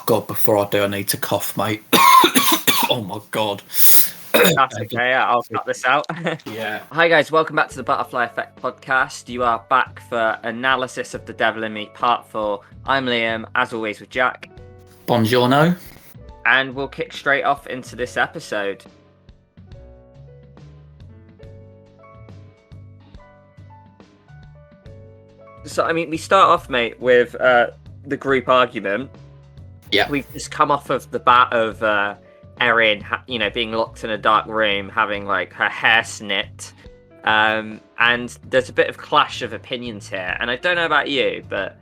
Oh God! Before I do, I need to cough, mate. Oh my God! That's okay. I'll cut this out. Yeah. Hi guys, welcome back to the Butterfly Effect podcast. You are back for analysis of The Devil in Me Part 4. I'm Liam, as always with Jack. Buongiorno. And we'll kick straight off into this episode. So, I mean, we start off, mate, with the group argument. Yeah. We've just come off of the bat of Erin, being locked in a dark room, having like her hair snipped. And there's a bit of clash of opinions here. And I don't know about you, but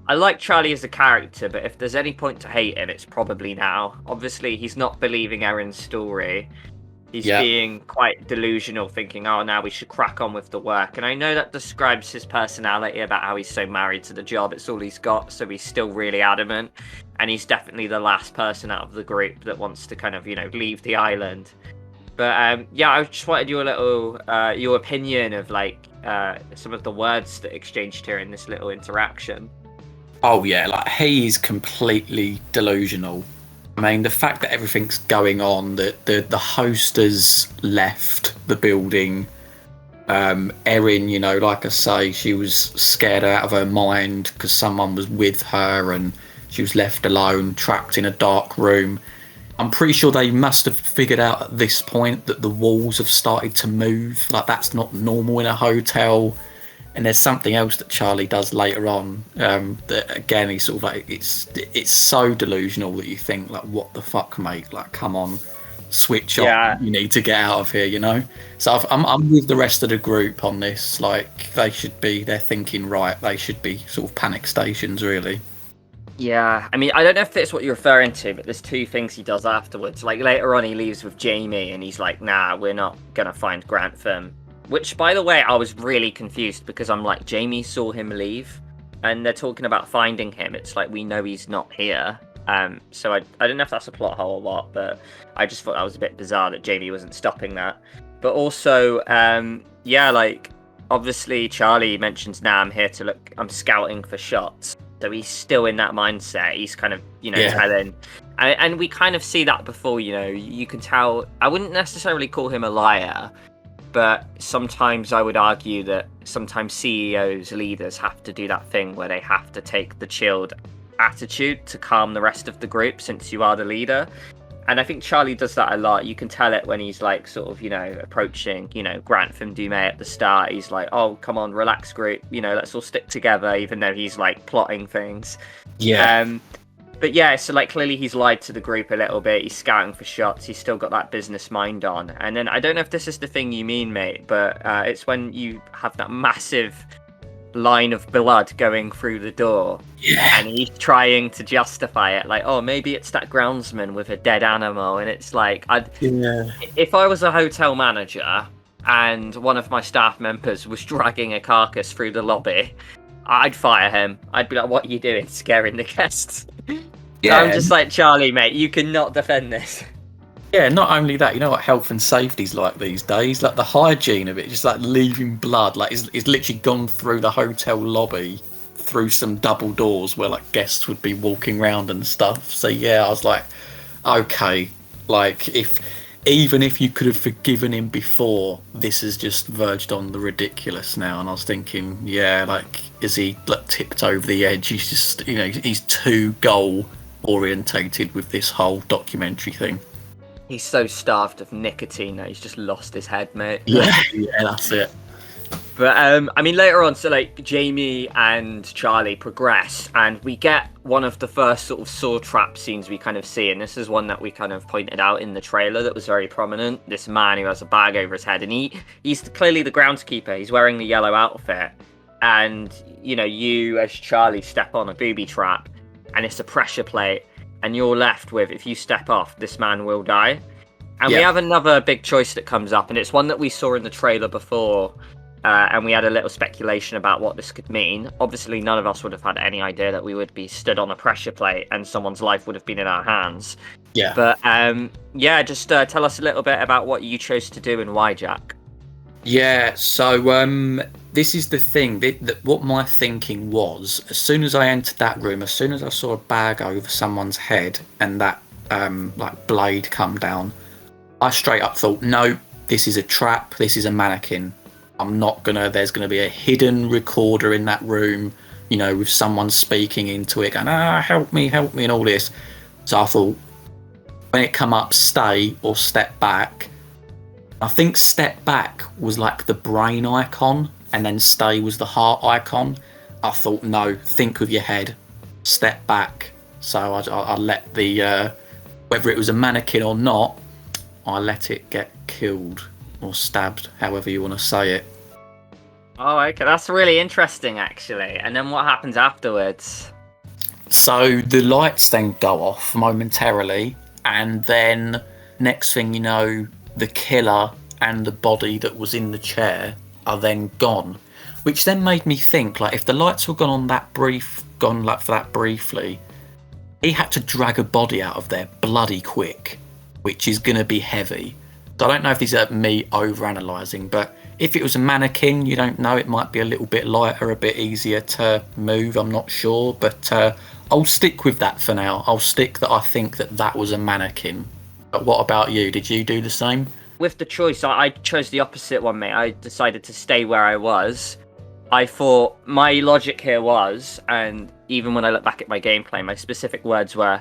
I like Charlie as a character, but if there's any point to hate him, it's probably now. Obviously, he's not believing Erin's story. He's being quite delusional, thinking, oh, now we should crack on with the work. And I know that describes his personality about how he's so married to the job. It's all he's got, so he's still really adamant. And he's definitely the last person out of the group that wants to kind of, leave the island. But, I just wanted your opinion of, some of the words that exchanged here in this little interaction. Oh, yeah, he's completely delusional. I mean, the fact that everything's going on, that the host has left the building. Erin, like I say, she was scared out of her mind because someone was with her and she was left alone, trapped in a dark room. I'm pretty sure they must have figured out at this point that the walls have started to move. That's not normal in a hotel. And there's something else that Charlie does later on. That again, he's sort of it's so delusional that you think what the fuck, mate? Come on, switch on. You need to get out of here, So I'm with the rest of the group on this. They're thinking right. They should be sort of panic stations, really. Yeah, I mean, I don't know if that's what you're referring to, but there's two things he does afterwards. Later on, he leaves with Jamie, and he's like, "Nah, we're not gonna find Grantham." Which, by the way, I was really confused because I'm like, Jamie saw him leave, and they're talking about finding him. It's like, we know he's not here. So I don't know if that's a plot hole or what, but I just thought that was a bit bizarre that Jamie wasn't stopping that. But also, obviously Charlie mentions, I'm here to look, I'm scouting for shots. So he's still in that mindset. He's kind of, telling. And we kind of see that before, you can tell. I wouldn't necessarily call him a liar. But sometimes I would argue that sometimes CEOs, leaders have to do that thing where they have to take the chilled attitude to calm the rest of the group since you are the leader. And I think Charlie does that a lot. You can tell it when he's approaching, Grantham Dumais at the start. He's like, oh, come on, relax group. Let's all stick together, even though he's plotting things. Yeah. But yeah, so clearly he's lied to the group a little bit. He's scouting for shots. He's still got that business mind on. And then I don't know if this is the thing you mean, mate, but it's when you have that massive line of blood going through the door. Yeah. And he's trying to justify it. Maybe it's that groundsman with a dead animal. And it's if I was a hotel manager and one of my staff members was dragging a carcass through the lobby, I'd fire him. I'd be like, what are you doing, scaring the guests? Yeah. I'm just like, Charlie, mate, you cannot defend this. Yeah, not only that, what health and safety's like these days? The hygiene of it, just leaving blood, it's literally gone through the hotel lobby, through some double doors where guests would be walking around and stuff. So yeah, I was like, okay, even if you could have forgiven him before, this has just verged on the ridiculous now. And I was thinking, is he tipped over the edge? He's just, he's too goal orientated with this whole documentary thing. He's so starved of nicotine that he's just lost his head, mate. Yeah, that's it. But later on, so Jamie and Charlie progress, and we get one of the first sort of saw trap scenes we kind of see, and this is one that we kind of pointed out in the trailer that was very prominent. This man who has a bag over his head, and he's clearly the groundskeeper. He's wearing the yellow outfit, and you as Charlie step on a booby trap, and it's a pressure plate, and you're left with, if you step off, this man will die. And we have another big choice that comes up, and it's one that we saw in the trailer before. And we had a little speculation about what this could mean. Obviously, none of us would have had any idea that we would be stood on a pressure plate and someone's life would have been in our hands. Yeah. But, just tell us a little bit about what you chose to do and why, Jack. Yeah, so this is the thing that what my thinking was. As soon as I entered that room, as soon as I saw a bag over someone's head and that like blade come down, I straight up thought, no, this is a trap. This is a mannequin. I'm not gonna. There's gonna be a hidden recorder in that room, with someone speaking into it, going, help me, and all this. So I thought, when it come up, stay or step back. I think step back was like the brain icon, and then stay was the heart icon. I thought, no, think with your head, step back. So I let the whether it was a mannequin or not, I let it get killed or stabbed, however you want to say it. Oh, okay, that's really interesting, actually. And then what happens afterwards? So the lights then go off momentarily, and then next thing you know, the killer and the body that was in the chair are then gone. Which then made me think, like, if the lights were gone for that briefly, he had to drag a body out of there bloody quick, which is going to be heavy. So I don't know if these are me overanalyzing, but if it was a mannequin, you don't know, it might be a little bit lighter, a bit easier to move, I'm not sure, but I'll stick with that for now. I'll stick that I think that was a mannequin. But what about you? Did you do the same? With the choice, I chose the opposite one, mate. I decided to stay where I was. I thought my logic here was, and even when I look back at my gameplay, my specific words were,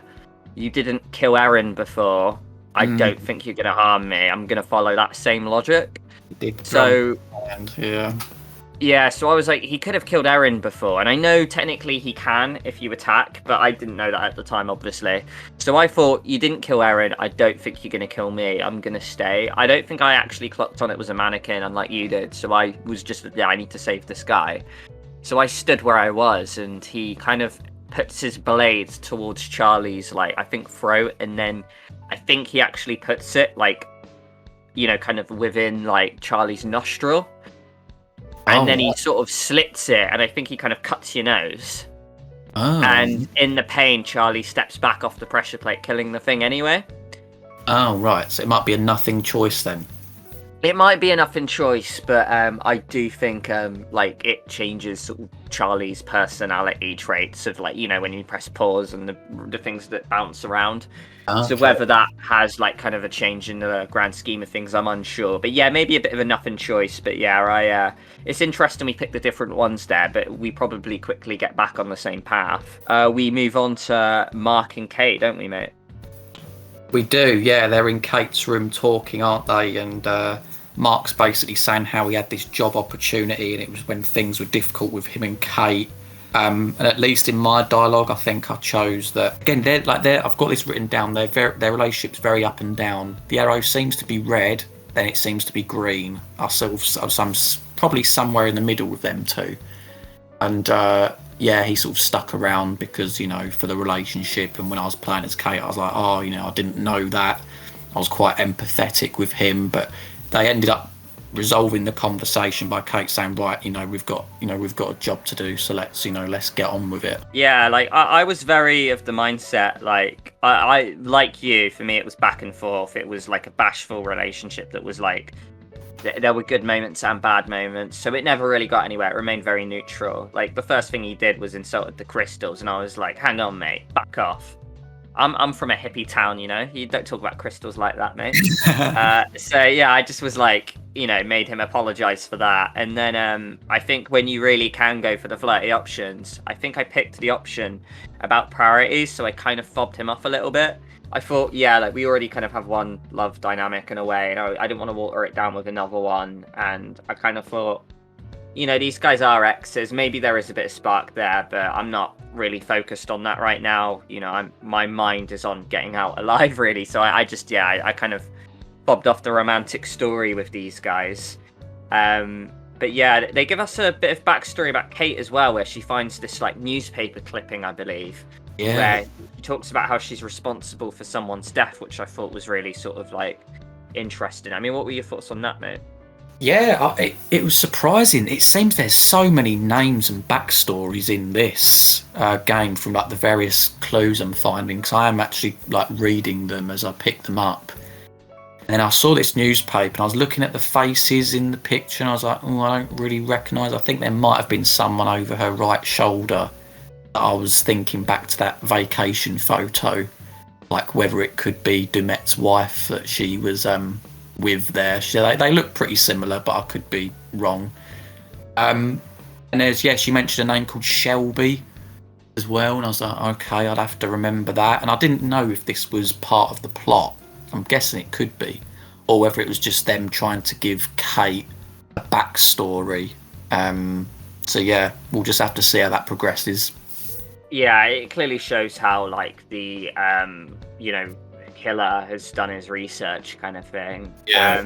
you didn't kill Erin before. I don't think you're going to harm me. I'm going to follow that same logic. So, yeah, so I was like, he could have killed Erin before, and I know technically he can if you attack, but I didn't know that at the time, obviously. So I thought, you didn't kill Erin, I don't think you're going to kill me, I'm going to stay. I don't think I actually clocked on it was a mannequin, unlike you did, so I was just, I need to save this guy. So I stood where I was, and he kind of puts his blade towards Charlie's, like, I think throat, and then I think he actually puts it, like, kind of within, like, Charlie's nostril. And then he sort of slits it, and I think he kind of cuts your nose. Oh. And in the pain, Charlie steps back off the pressure plate, killing the thing anyway. Oh, right. So it might be a nothing choice then. It might be a nothing choice, but I do think like it changes sort of Charlie's personality traits of, like, when you press pause and the things that bounce around. Okay. So whether that has, like, kind of a change in the grand scheme of things, I'm unsure. But yeah, maybe a bit of a nothing choice. But yeah, it's interesting we pick the different ones there, but we probably quickly get back on the same path. We move on to Mark and Kate, don't we, mate? We do, yeah. They're in Kate's room talking, aren't they? And Mark's basically saying how he had this job opportunity, and it was when things were difficult with him and Kate. And at least in my dialogue, I think I chose that. Again, I've got this written down. Their relationship's very up and down. The arrow seems to be red, then it seems to be green. I'm probably somewhere in the middle with them two. And yeah, he sort of stuck around because, for the relationship. And when I was playing as Kate, I was like, I didn't know that. I was quite empathetic with him, but they ended up resolving the conversation by Kate saying, right, we've got a job to do, so let's get on with it. Yeah, like I was very of the mindset, like I like you, for me it was back and forth. It was like a bashful relationship that was like, there were good moments and bad moments, so it never really got anywhere. It remained very neutral. Like, the first thing he did was insulted the crystals, and I was like, hang on, mate, back off. I'm from a hippie town, you don't talk about crystals like that, mate. So yeah, I just was like, made him apologize for that. And then I think when you really can go for the flirty options, I think I picked the option about priorities, so I kind of fobbed him off a little bit. I thought, yeah, like, we already kind of have one love dynamic in a way, and I didn't want to water it down with another one. And I kind of thought, these guys are exes. Maybe there is a bit of spark there, but I'm not really focused on that right now. My mind is on getting out alive, really. So I kind of bobbed off the romantic story with these guys. But yeah, they give us a bit of backstory about Kate as well, where she finds this, like, newspaper clipping, I believe, where she talks about how she's responsible for someone's death, which I thought was really sort of, like, interesting. I mean, what were your thoughts on that, mate? Yeah, it was surprising. It seems there's so many names and backstories in this game from, like, the various clues I'm finding, because I am actually, like, reading them as I pick them up. And then I saw this newspaper and I was looking at the faces in the picture and I was like, oh, I don't really recognise. I think there might have been someone over her right shoulder. I was thinking back to that vacation photo, like whether it could be Dumet's wife that she was with there. They look pretty similar, but I could be wrong. And she mentioned a name called Shelby as well, and I was like, okay, I'd have to remember that. And I didn't know if this was part of the plot. I'm guessing it could be, or whether it was just them trying to give Kate a backstory. So yeah, we'll just have to see how that progresses. Yeah, it clearly shows how like the killer has done his research, kind of thing. Yeah.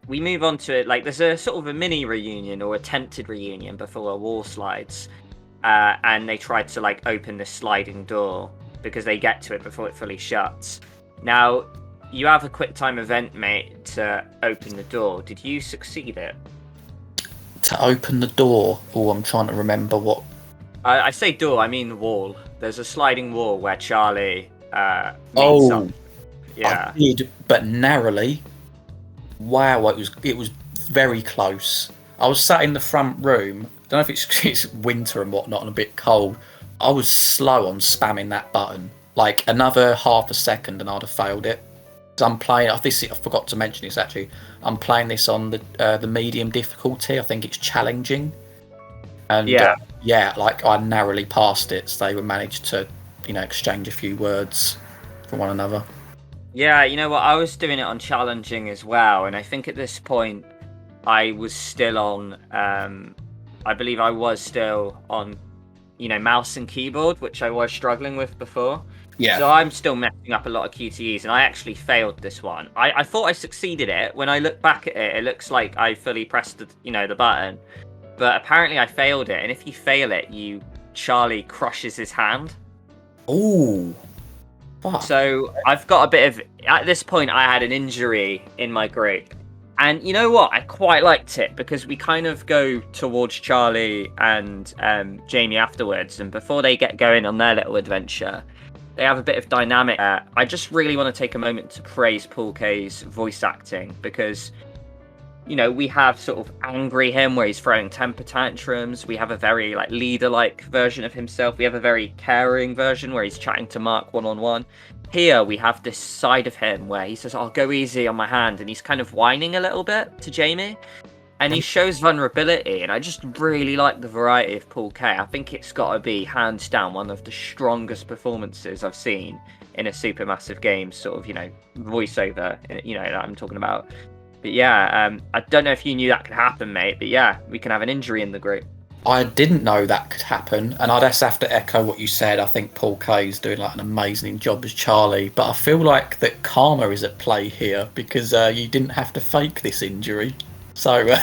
We move on to it. Like, there's a sort of a mini reunion or attempted reunion before a wall slides, and they try to like open this sliding door because they get to it before it fully shuts. Now, you have a quick time event, mate, to open the door. Did you succeed it? To open the door? Oh, I'm trying to remember what. I say door, I mean the wall. There's a sliding wall where Charlie meets up. Yeah. I did, but narrowly. Wow, it was very close. I was sat in the front room. I don't know if it's winter and whatnot and a bit cold. I was slow on spamming that button. Like another half a second and I'd have failed it. I'm playing. I forgot to mention this actually. I'm playing this on the medium difficulty. I think it's challenging. And like I narrowly passed it. So they were managed to, exchange a few words for one another. Yeah, you know what? I was doing it on challenging as well, and I think at this point I was still on. I believe I was still on, mouse and keyboard, which I was struggling with before. Yeah. So I'm still messing up a lot of QTEs, and I actually failed this one. I thought I succeeded it. When I look back at it, it looks like I fully pressed the button, but apparently I failed it. And if you fail it, Charlie crushes his hand. Ooh. Fuck. So I've got a bit of. At this point, I had an injury in my group. And you know what? I quite liked it because we kind of go towards Charlie and Jamie afterwards. And before they get going on their little adventure, they have a bit of dynamic. I just really want to take a moment to praise Paul Kaye's voice acting because, we have sort of angry him where he's throwing temper tantrums. We have a very leader-like version of himself. We have a very caring version where he's chatting to Mark one-on-one. Here we have this side of him where he says, "I'll go easy on my hand," and he's kind of whining a little bit to Jamie. And he shows vulnerability, and I just really like the variety of Paul Kaye. I think it's got to be, hands down, one of the strongest performances I've seen in a supermassive game, sort of, voiceover, that I'm talking about. But yeah, I don't know if you knew that could happen, mate, but yeah, we can have an injury in the group. I didn't know that could happen, and I'd just have to echo what you said. I think Paul Kaye's doing an amazing job as Charlie, but I feel like that karma is at play here because you didn't have to fake this injury. So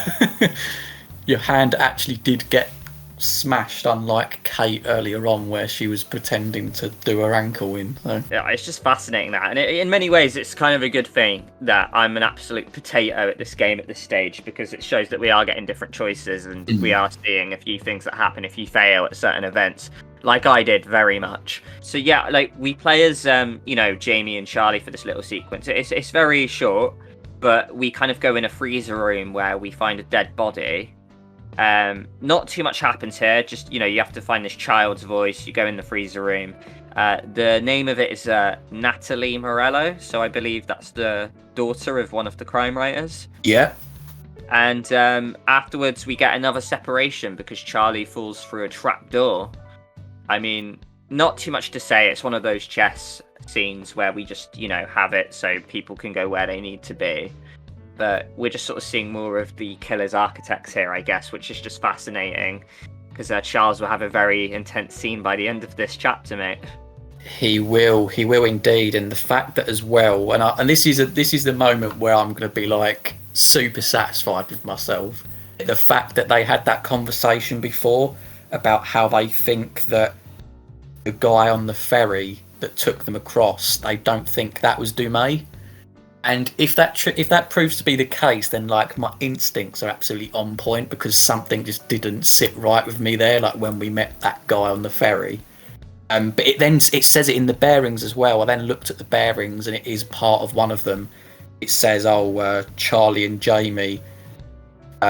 your hand actually did get smashed, unlike Kate earlier on where she was pretending to do her ankle in. So. Yeah, it's just fascinating that. And in many ways, it's kind of a good thing that I'm an absolute potato at this game at this stage because it shows that we are getting different choices and we are seeing a few things that happen if you fail at certain events. Like I did very much. So yeah, we play as, Jamie and Charlie for this little sequence. It's very short. But we kind of go in a freezer room where we find a dead body. Not too much happens here. Just, you have to find this child's voice. You go in the freezer room. The name of it is Natalie Morello. So I believe that's the daughter of one of the crime writers. Yeah. And afterwards, we get another separation because Charlie falls through a trap door. I mean, not too much to say. It's one of those chess scenes where we just have it so people can go where they need to be, but we're just sort of seeing more of the killer's architects here, I guess, which is just fascinating because Charles will have a very intense scene by the end of this chapter, mate. He will indeed. And the fact that as well, and this is the moment where I'm going to be super satisfied with myself, the fact that they had that conversation before about how they think that the guy on the ferry that took them across, they don't think that was Dumet. And if that proves to be the case, then my instincts are absolutely on point because something just didn't sit right with me there, when we met that guy on the ferry. But it says it in the bearings as well. I then looked at the bearings and it is part of one of them. it says, Charlie and Jamie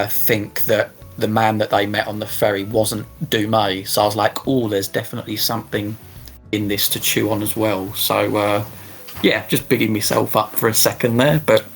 think that the man that they met on the ferry wasn't Dumais. So I was like, oh, there's definitely something in this to chew on as well. So, yeah, just bigging myself up for a second there, but,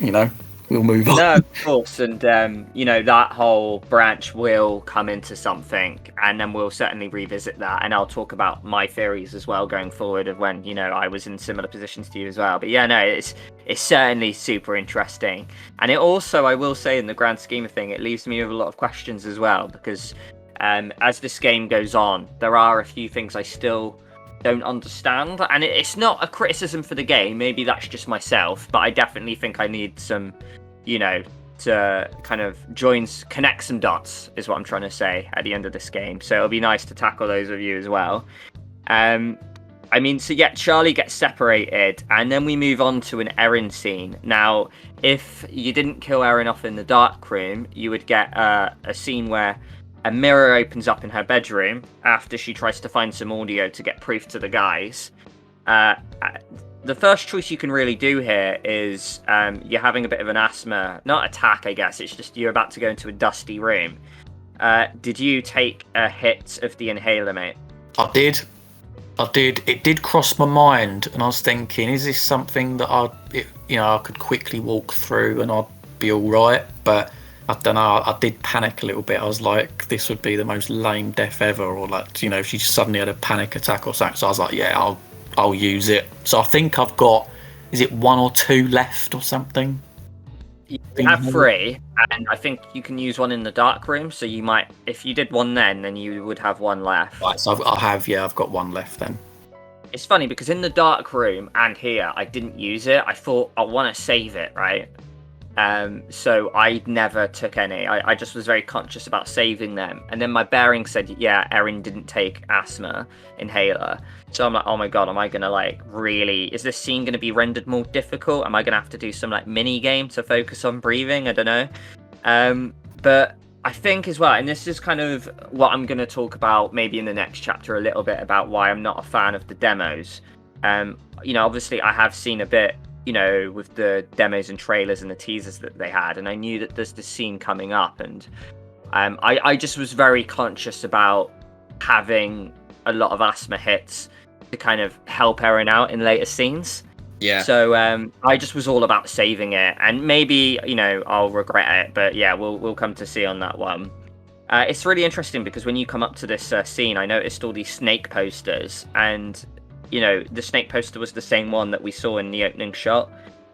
we'll move on. No, of course, and that whole branch will come into something, and then we'll certainly revisit that, and I'll talk about my theories as well going forward of when I was in similar positions to you as well. But yeah, no, it's certainly super interesting, and it also, I will say, in the grand scheme of thing, it leaves me with a lot of questions as well, because as this game goes on, there are a few things I still don't understand, and it's not a criticism for the game, maybe that's just myself, but I definitely think I need some to kind of connect some dots is what I'm trying to say at the end of this game. So it'll be nice to tackle those with you as well. Charlie gets separated, and then we move on to an Erin scene. Now, if you didn't kill Erin off in the dark room, you would get a scene where a mirror opens up in her bedroom after she tries to find some audio to get proof to the guys. The first choice you can really do here is you're having a bit of an asthma, not attack, I guess. It's just you're about to go into a dusty room. Did you take a hit of the inhaler, mate? I did. It did cross my mind, and I was thinking, is this something that I could quickly walk through and I'd be all right? But I don't know. I did panic a little bit. I was like, this would be the most lame death ever, or like, if she just suddenly had a panic attack or something. So I was like, yeah, I'll use it. So I think I've got, is it 1 or 2 left or something? You have 3, and I think you can use one in the dark room. So you might, if you did one then you would have 1 left. Right, so I've got 1 left then. It's funny because in the dark room and here, I didn't use it. I thought I want to save it, right? So I never took any. I just was very conscious about saving them. And then my bearing said, yeah, Erin didn't take asthma inhaler. So I'm like, oh my god, am I going to is this scene going to be rendered more difficult? Am I going to have to do some mini game to focus on breathing? I don't know. But I think as well, and this is kind of what I'm going to talk about maybe in the next chapter a little bit about why I'm not a fan of the demos. Obviously I have seen a bit, with the demos and trailers and the teasers that they had, and I knew that there's this scene coming up, and I just was very conscious about having a lot of asthma hits to kind of help Erin out in later scenes. Yeah. So I just was all about saving it, and maybe I'll regret it, but yeah, we'll come to see on that one. It's really interesting because when you come up to this scene, I noticed all these snake posters, and the snake poster was the same one that we saw in the opening shot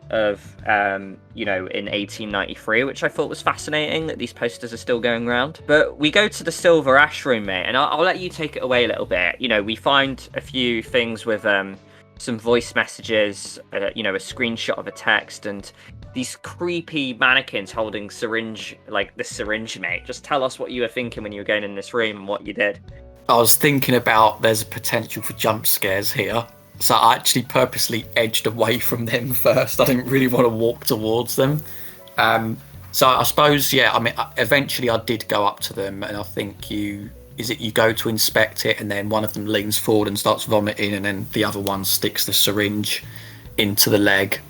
of, in 1893, which I thought was fascinating that these posters are still going around. But we go to the Silver Ash room, mate, and I'll let you take it away a little bit. We find a few things with some voice messages, a screenshot of a text, and these creepy mannequins holding the syringe, mate. Just tell us what you were thinking when you were going in this room and what you did. I was thinking about there's a potential for jump scares here. So I actually purposely edged away from them first. I didn't really want to walk towards them. So I suppose, eventually I did go up to them, and I think you go to inspect it, and then one of them leans forward and starts vomiting, and then the other one sticks the syringe into the leg.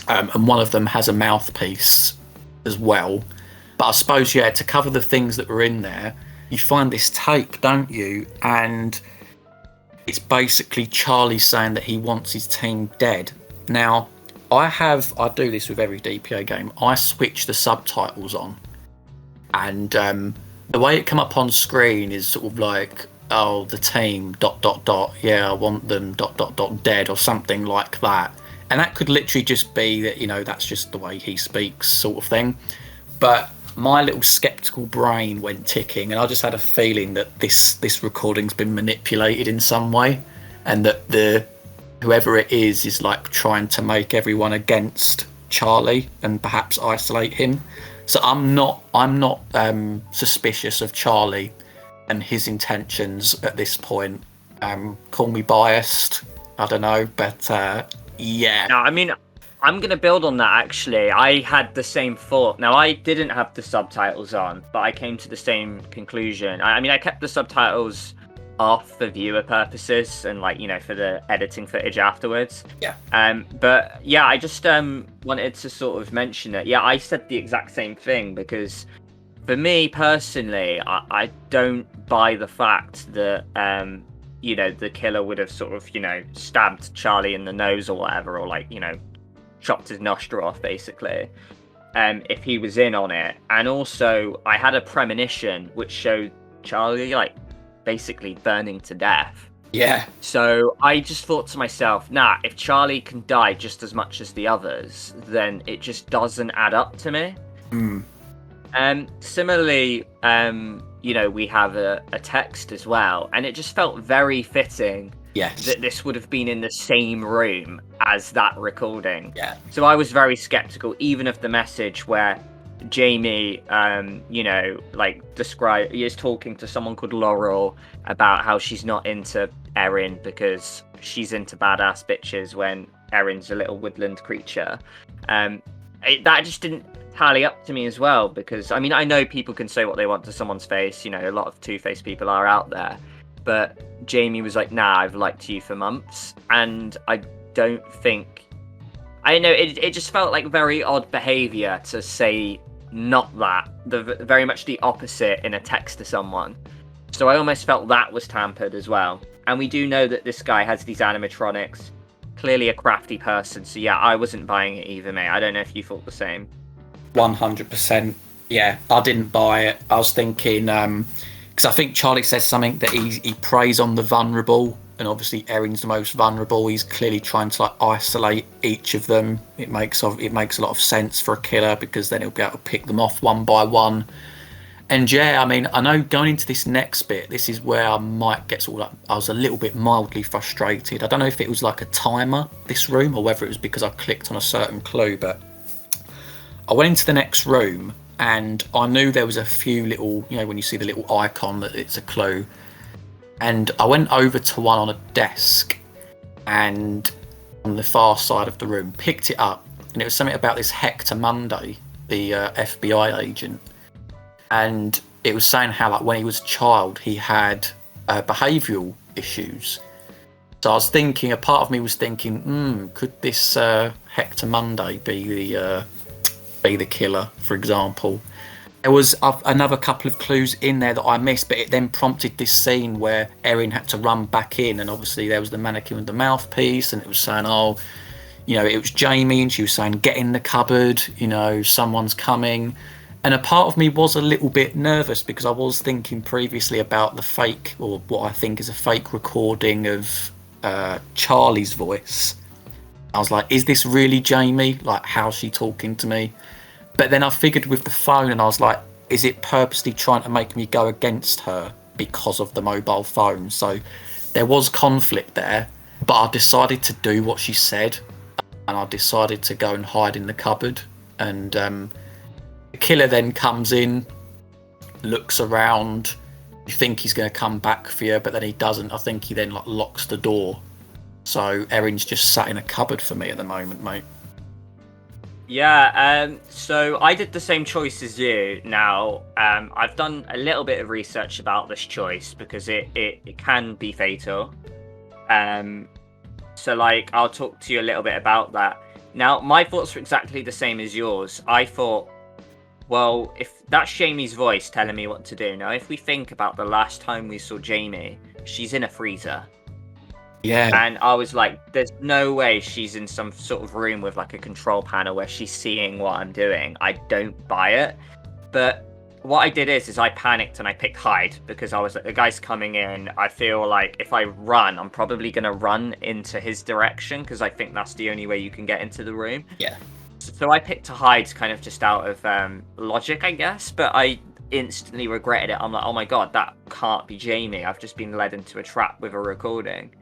And one of them has a mouthpiece as well. But I suppose, to cover the things that were in there, you find this tape, don't you? And it's basically Charlie saying that he wants his team dead. Now, I do this with every DPA game. I switch the subtitles on. And the way it come up on screen is sort of like, oh, the team, ... yeah, I want them, ... dead, or something like that. And that could literally just be that, that's just the way he speaks, sort of thing. But my little skeptical brain went ticking, and I just had a feeling that this recording's been manipulated in some way, and that whoever it is like trying to make everyone against Charlie and perhaps isolate him. So I'm not suspicious of Charlie and his intentions at this point. Call me biased, I don't know, but yeah. No, I mean, I'm going to build on that, actually. I had the same thought. Now, I didn't have the subtitles on, but I came to the same conclusion. I kept the subtitles off for viewer purposes and like, you know, for the editing footage afterwards. Yeah. But yeah, I just wanted to sort of mention that. Yeah, I said the exact same thing because for me personally, I don't buy the fact that you know, the killer would have sort of, you know, stabbed Charlie in the nose or whatever, or like, you know, chopped his nostril off basically. If he was in on it. And also I had a premonition which showed Charlie like basically burning to death. Yeah. So I just thought to myself, nah, if Charlie can die just as much as the others, then it just doesn't add up to me. Similarly, you know, we have a text as well, and it just felt very fitting that this would have been in the same room as that recording. Yeah. So I was very skeptical, even of the message where Jamie, you know, like is talking to someone called Laurel about how she's not into Erin because she's into badass bitches when Erin's a little woodland creature. That just didn't tally up to me as well, because I mean, I know people can say what they want to someone's face, you know, a lot of two-faced people are out there, but Jamie was like, nah, I've liked you for months. And I don't think, I know, it just felt like very odd behavior to say not that, very much the opposite in a text to someone. So I almost felt that was tampered as well. And we do know that this guy has these animatronics, clearly a crafty person. So yeah, I wasn't buying it either, mate. I don't know if you thought the same. 100%. Yeah, I didn't buy it. I was thinking, because I think Charlie says something that he preys on the vulnerable, and obviously Erin's the most vulnerable. He's clearly trying to like isolate each of them. It makes a lot of sense for a killer, because then he'll be able to pick them off one by one. And yeah, I mean, I know going into this next bit, this is where I might get sort of like, I was a little bit mildly frustrated. I don't know if it was like a timer, this room, or whether it was because I clicked on a certain clue, but I went into the next room and I knew there was a few little, you know, when you see the little icon that it's a clue. And I went over to one on a desk and on the far side of the room, picked it up, and it was something about this Hector Monday, the FBI agent. And it was saying how, like, when he was a child, he had behavioural issues. So I was thinking, a part of me was thinking, could this Hector Monday be the killer, for example? There was another couple of clues in there that I missed, but it then prompted this scene where Erin had to run back in, and obviously there was the mannequin with the mouthpiece, and it was saying, oh, you know, it was Jamie, and she was saying, get in the cupboard, you know, someone's coming. And a part of me was a little bit nervous, because I was thinking previously about the fake, or what I think is a fake recording of Charlie's voice. I was like, is this really Jamie? Like, how's she talking to me? But then I figured with the phone, and I was like, is it purposely trying to make me go against her because of the mobile phone? So there was conflict there, but I decided to do what she said, and I decided to go and hide in the cupboard. And the killer then comes in, looks around, you think he's going to come back for you, but then he doesn't. I think he then like locks the door. So Erin's just sat in a cupboard for me at the moment, mate. Yeah, so I did the same choice as you. Now, I've done a little bit of research about this choice, because it can be fatal. So, like, I'll talk to you a little bit about that. Now, my thoughts were exactly the same as yours. I thought, well, if that's Jamie's voice telling me what to do. Now, if we think about the last time we saw Jamie, she's in a freezer. Yeah. And I was like, there's no way she's in some sort of room with like a control panel where she's seeing what I'm doing. I don't buy it. But what I did is I panicked and I picked hide, because I was like, the guy's coming in. I feel like if I run, I'm probably going to run into his direction, because I think that's the only way you can get into the room. Yeah. So I picked to hide kind of just out of logic, I guess. But I instantly regretted it. I'm like, oh my God, that can't be Jamie. I've just been led into a trap with a recording.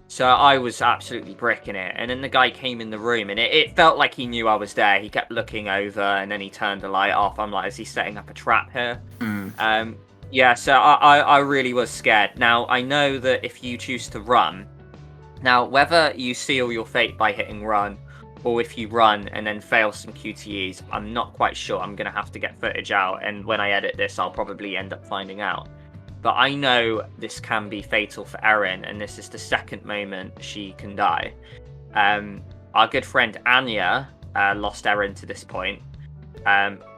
So I was absolutely bricking it. And then the guy came in the room, and it felt like he knew I was there. He kept looking over, and then he turned the light off. I'm like, is he setting up a trap here? Yeah, so I really was scared. Now, I know that if you choose to run, now, whether you seal your fate by hitting run, or if you run and then fail some QTEs, I'm not quite sure. I'm going to have to get footage out, and when I edit this, I'll probably end up finding out. but I know this can be fatal for Erin, and this is the second moment she can die. Our good friend Anya lost Erin to this point.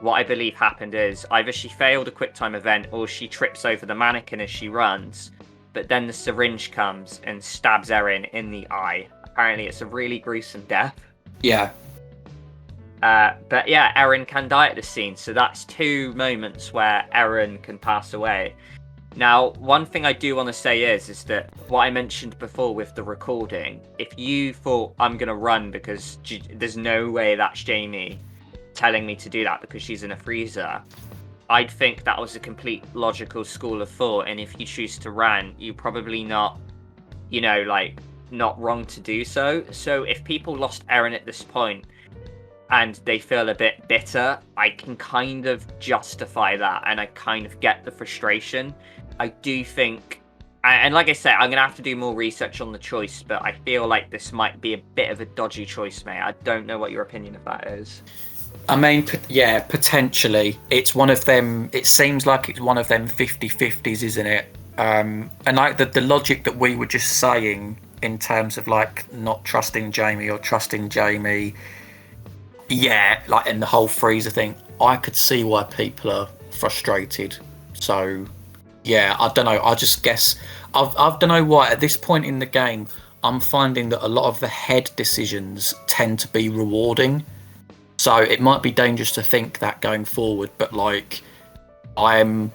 What I believe happened is either she failed a quick time event or she trips over the mannequin as she runs, but then the syringe comes and stabs Erin in the eye. Apparently it's a really gruesome death. Yeah. But yeah, Erin can die at this scene, so that's 2 moments where Erin can pass away. Now, one thing I do want to say is that what I mentioned before with the recording, if you thought I'm going to run because there's no way that's Jamie telling me to do that because she's in a freezer, I'd think that was a complete logical school of thought. And if you choose to run, you're probably not, not wrong to do so. So if people lost Erin at this point and they feel a bit bitter, I can kind of justify that, and I kind of get the frustration. I do think, and like I said, I'm going to have to do more research on the choice, but I feel like this might be a bit of a dodgy choice, mate. I don't know what your opinion of that is. I mean, yeah, potentially. It's one of them, it seems like it's one of them 50-50s, isn't it? And like the logic that we were just saying in terms of like not trusting Jamie or trusting Jamie, yeah, like in the whole freezer thing, I could see why people are frustrated. So yeah, I don't know. I just guess I don't know why at this point in the game I'm finding that a lot of the head decisions tend to be rewarding. So it might be dangerous to think that going forward, but like I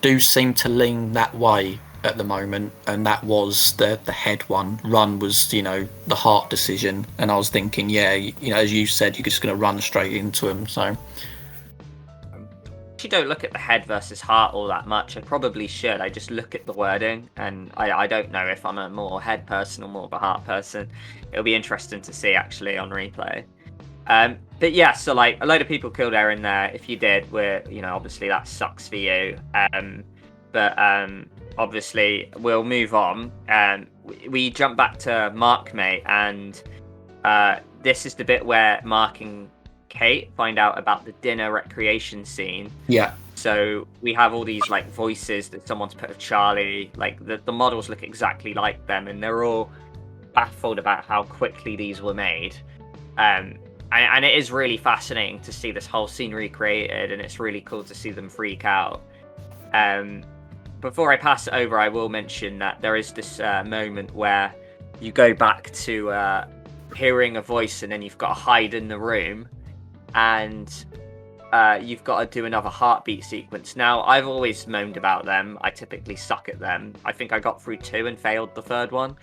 do seem to lean that way at the moment, and that was the head one. Run was, the heart decision, and I was thinking, yeah, as you said, you're just going to run straight into him. So I don't look at the head versus heart all that much. I probably should. I just look at the wording, and I don't know if I'm a more head person or more of a heart person. It'll be interesting to see actually on replay. But yeah, so like a load of people killed Erin there. If you did, obviously that sucks for you. But obviously we'll move on. We jump back to Mark, mate, and this is the bit where Mark and Kate find out about the dinner recreation scene. Yeah. So we have all these like voices that someone's put of Charlie. Like the models look exactly like them, and they're all baffled about how quickly these were made. And it is really fascinating to see this whole scene recreated, and it's really cool to see them freak out. Before I pass it over, I will mention that there is this moment where you go back to hearing a voice, and then you've got to hide in the room, and you've got to do another heartbeat sequence. Now, I've always moaned about them. I typically suck at them. I think I got through 2 and failed the 3rd one.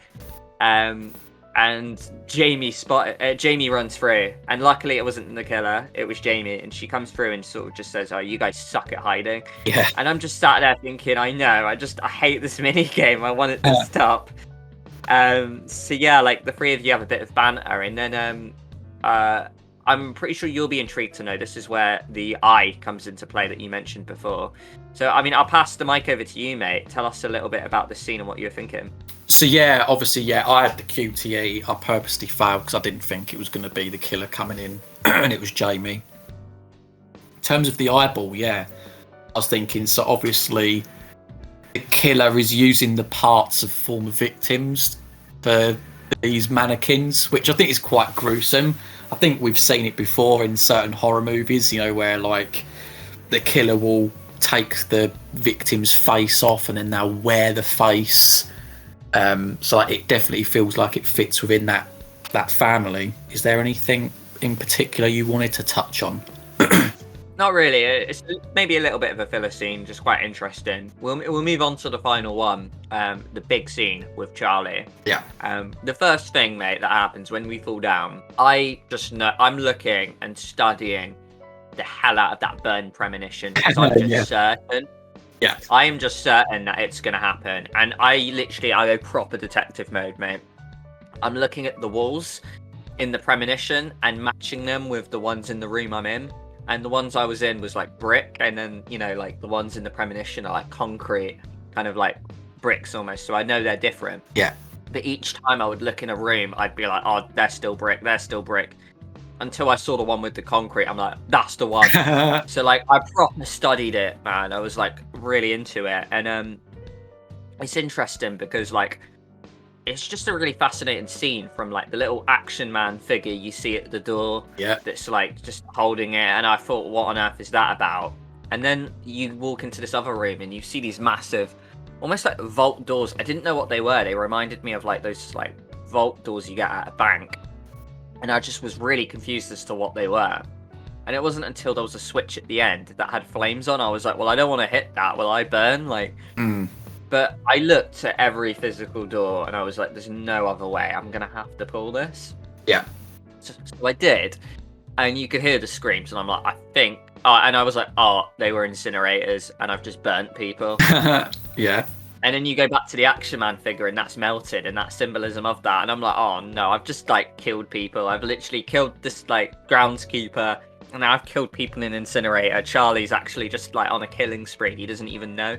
And Jamie runs through, and luckily it wasn't the killer, it was Jamie, and she comes through and sort of just says, "Oh, you guys suck at hiding." Yeah. And I'm just sat there thinking, I know, I hate this mini game. I want it to stop. So yeah, like the 3 of you have a bit of banter, and then I'm pretty sure you'll be intrigued to know this is where the eye comes into play that you mentioned before. So I mean, I'll pass the mic over to you, mate. Tell us a little bit about this scene and what you were thinking. So yeah, obviously, yeah, I had the QTE. I purposely failed because I didn't think it was going to be the killer coming in, and it was Jamie. In terms of the eyeball, yeah, I was thinking, so obviously the killer is using the parts of former victims for these mannequins, which I think is quite gruesome. I think we've seen it before in certain horror movies, where like the killer will take the victim's face off and then they'll wear the face. So like, it definitely feels like it fits within that family. Is there anything in particular you wanted to touch on? Not really. It's maybe a little bit of a filler scene, just quite interesting. We'll move on to the final one, the big scene with Charlie. Yeah. The first thing, mate, that happens when we fall down, I just know I'm looking and studying the hell out of that burn premonition, because I'm just certain. Yeah. I am just certain that it's going to happen. And I go proper detective mode, mate. I'm looking at the walls in the premonition and matching them with the ones in the room I'm in. And the ones I was in was like brick. And then, like the ones in the premonition are like concrete, kind of like bricks almost. So I know they're different. Yeah. But each time I would look in a room, I'd be like, oh, they're still brick. Until I saw the one with the concrete, I'm like, that's the one. So like I proper studied it, man. I was like really into it. And it's interesting because like it's just a really fascinating scene from like the little action man figure you see at the door. Yeah. That's like just holding it, and I thought, what on earth is that about? And then you walk into this other room and you see these massive, almost like vault doors. I didn't know what they were. They reminded me of like those like vault doors you get at a bank, and I just was really confused as to what they were. And it wasn't until there was a switch at the end that had flames on, I was like, well, I don't want to hit that. Will I burn? Like, But I looked at every physical door and I was like, there's no other way. I'm going to have to pull this. Yeah. So I did. And you could hear the screams. And I'm like, I think. And I was like, oh, they were incinerators and I've just burnt people. Yeah. And then you go back to the Action Man figure and that's melted and that symbolism of that. And I'm like, oh no, I've just like killed people. I've literally killed this like groundskeeper. And now I've killed people in Incinerator. Charlie's actually just like on a killing spree. He doesn't even know.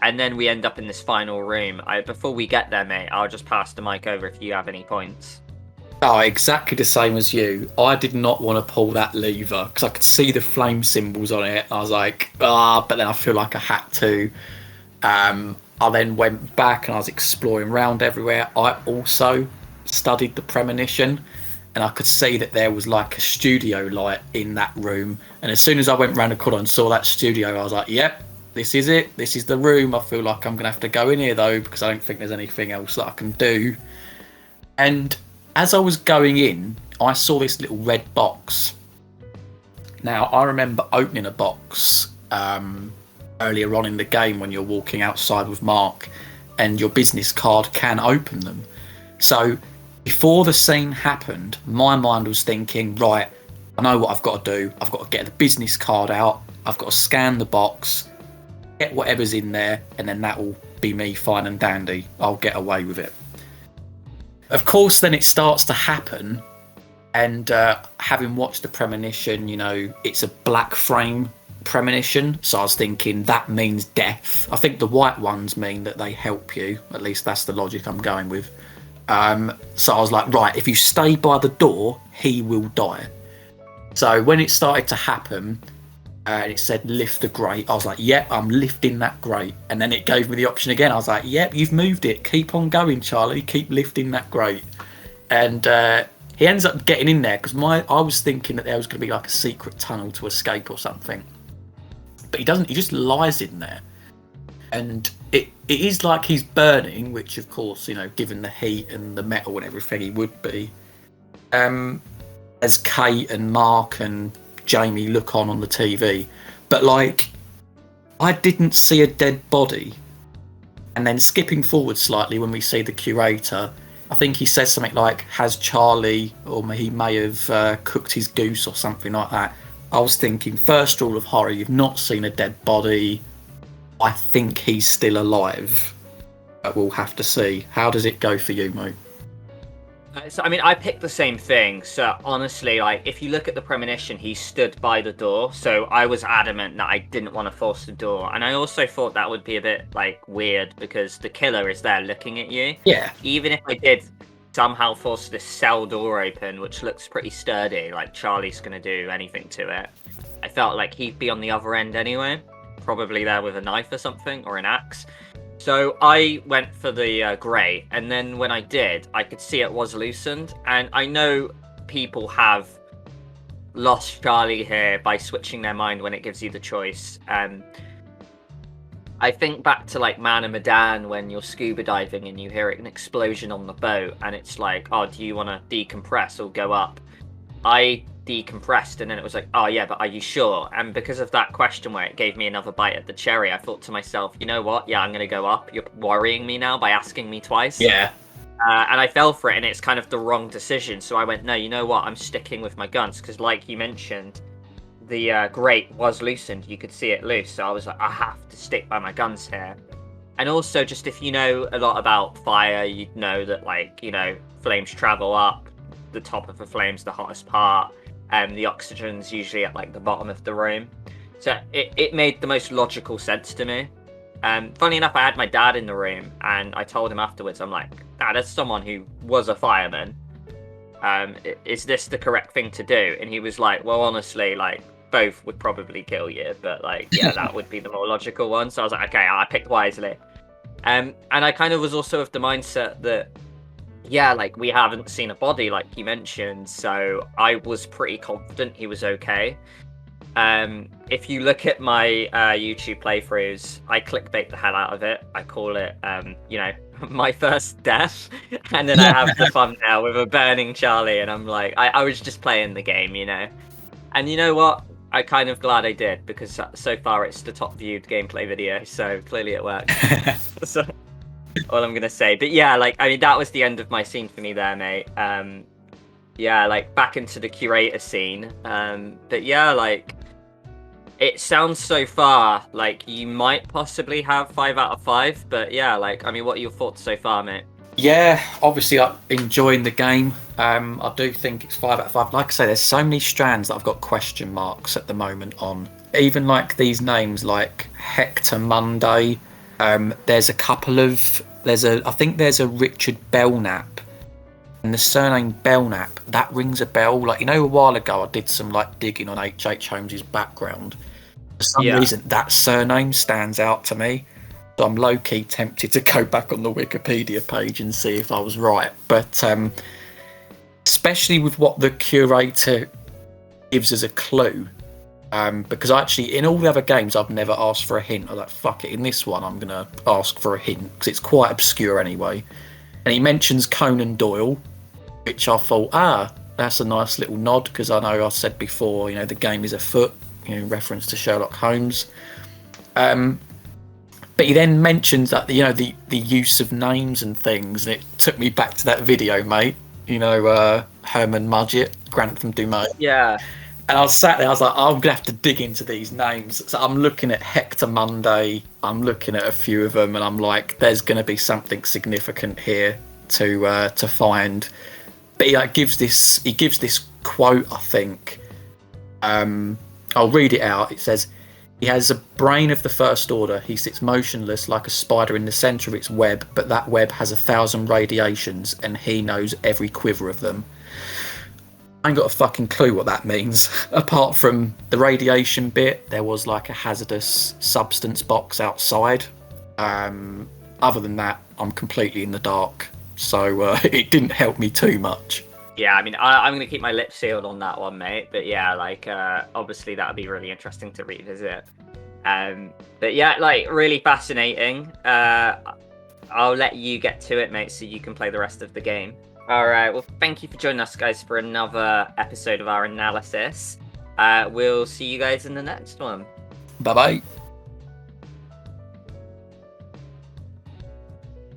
And then we end up in this final room. Before we get there, mate, I'll just pass the mic over if you have any points. Oh, exactly the same as you. I did not want to pull that lever because I could see the flame symbols on it. I was like, but then I feel like I had to. I then went back and I was exploring around everywhere. I also studied the premonition. And I could see that there was like a studio light in that room. And as soon as I went round the corner and saw that studio, I was like, yep, this is it. This is the room. I feel like I'm going to have to go in here, though, because I don't think there's anything else that I can do. And as I was going in, I saw this little red box. Now, I remember opening a box earlier on in the game when you're walking outside with Mark, and your business card can open them. So before the scene happened, my mind was thinking, right, I know what I've got to do. I've got to get the business card out. I've got to scan the box, get whatever's in there, and then that will be me fine and dandy. I'll get away with it. Of course, then it starts to happen, and having watched the premonition, you know, it's a black frame premonition. So I was thinking that means death. I think the white ones mean that they help you. At least that's the logic I'm going with. So I was like, right, if you stay by the door, he will die. So when it started to happen, and it said lift the grate, I was like, yep, I'm lifting that grate. And then it gave me the option again. I was like, yep, you've moved it. Keep on going, Charlie. Keep lifting that grate. And he ends up getting in there because I was thinking that there was going to be like a secret tunnel to escape or something. But he doesn't. He just lies in there. And it is like he's burning, which of course, you know, given the heat and the metal and everything, he would be. As Kate and Mark and Jamie look on the TV. But like, I didn't see a dead body. And then skipping forward slightly when we see the curator, I think he says something like, has Charlie, or he may have cooked his goose or something like that. I was thinking, first rule of horror, you've not seen a dead body. I think he's still alive. But we'll have to see. How does it go for you, mate? So, I mean, I picked the same thing. So, honestly, like, if you look at the premonition, he stood by the door. So, I was adamant that I didn't want to force the door. And I also thought that would be a bit, like, weird because the killer is there looking at you. Yeah. Even if I did somehow force this cell door open, which looks pretty sturdy, like Charlie's going to do anything to it, I felt like he'd be on the other end anyway. Probably there with a knife or something, or an axe. So I went for the grey, and then when I did, I could see it was loosened. And I know people have lost Charlie here by switching their mind when it gives you the choice. I think back to like Man and Medan when you're scuba diving and you hear an explosion on the boat, and it's like, oh, do you want to decompress or go up? I decompressed, and then it was like, oh yeah, but are you sure? And because of that question where it gave me another bite at the cherry, I thought to myself, you know what, yeah, I'm gonna go up. You're worrying me now by asking me twice. Yeah. And I fell for it, and it's kind of the wrong decision. So I went, no, you know what, I'm sticking with my guns, because like you mentioned, the grate was loosened. You could see it loose. So I was like, I have to stick by my guns here. And also, just if you know a lot about fire, you'd know that, like, you know, flames travel up. The top of the flame's the hottest part. And the oxygen's usually at, like, the bottom of the room. So it made the most logical sense to me. Funny enough, I had my dad in the room, and I told him afterwards, I'm like, Dad, as someone who was a fireman, is this the correct thing to do? And he was like, well, honestly, like, both would probably kill you, but like, yeah, that would be the more logical one. So I was like, okay, I picked wisely. And I kind of was also of the mindset that, yeah, like we haven't seen a body like you mentioned, so I was pretty confident he was okay. If you look at my YouTube playthroughs, I clickbait the hell out of it. I call it, my first death, and then I have the thumbnail with a burning Charlie, and I'm like, I was just playing the game, And you know what? I'm kind of glad I did, because so far it's the top viewed gameplay video, so clearly it worked. So, all I'm gonna say. But yeah, like, I mean, that was the end of my scene for me there, mate. Yeah, like, back into the curator scene. But yeah, like, it sounds so far like you might possibly have 5 out of 5, but yeah, like, I mean, what are your thoughts so far, mate? Yeah, obviously I'm enjoying the game. I do think it's 5 out of 5. Like I say, there's so many strands that I've got question marks at the moment on. Even like these names like Hector Monday. There's a couple of I think there's a Richard Belknap, and the surname Belknap, that rings a bell. Like, a while ago I did some like digging on H.H. Holmes's background. For some reason that surname stands out to me. So I'm low-key tempted to go back on the Wikipedia page and see if I was right. But especially with what the curator gives as a clue, because actually in all the other games I've never asked for a hint. I'm like, fuck it, in this one I'm going to ask for a hint, because it's quite obscure anyway. And he mentions Conan Doyle, which I thought, that's a nice little nod, because I know I said before, the game is afoot, reference to Sherlock Holmes. But he then mentions that the use of names and things, and it took me back to that video, mate. Herman Mudgett, Grantham Dumas. Yeah. And I was sat there, I was like, I'm gonna have to dig into these names. So I'm looking at Hector Monday, I'm looking at a few of them, and I'm like, there's gonna be something significant here to find. But he gives this quote, I think. I'll read it out. It says, "He has a brain of the first order. He sits motionless like a spider in the centre of its web, but that web has 1,000 radiations, and he knows every quiver of them." I ain't got a fucking clue what that means. Apart from the radiation bit, there was like a hazardous substance box outside. Other than that, I'm completely in the dark. So it didn't help me too much. Yeah, I mean, I'm going to keep my lips sealed on that one, mate. But yeah, like, obviously that would be really interesting to revisit. But yeah, like, really fascinating. I'll let you get to it, mate, so you can play the rest of the game. All right, well, thank you for joining us, guys, for another episode of our analysis. We'll see you guys in the next one. Bye-bye.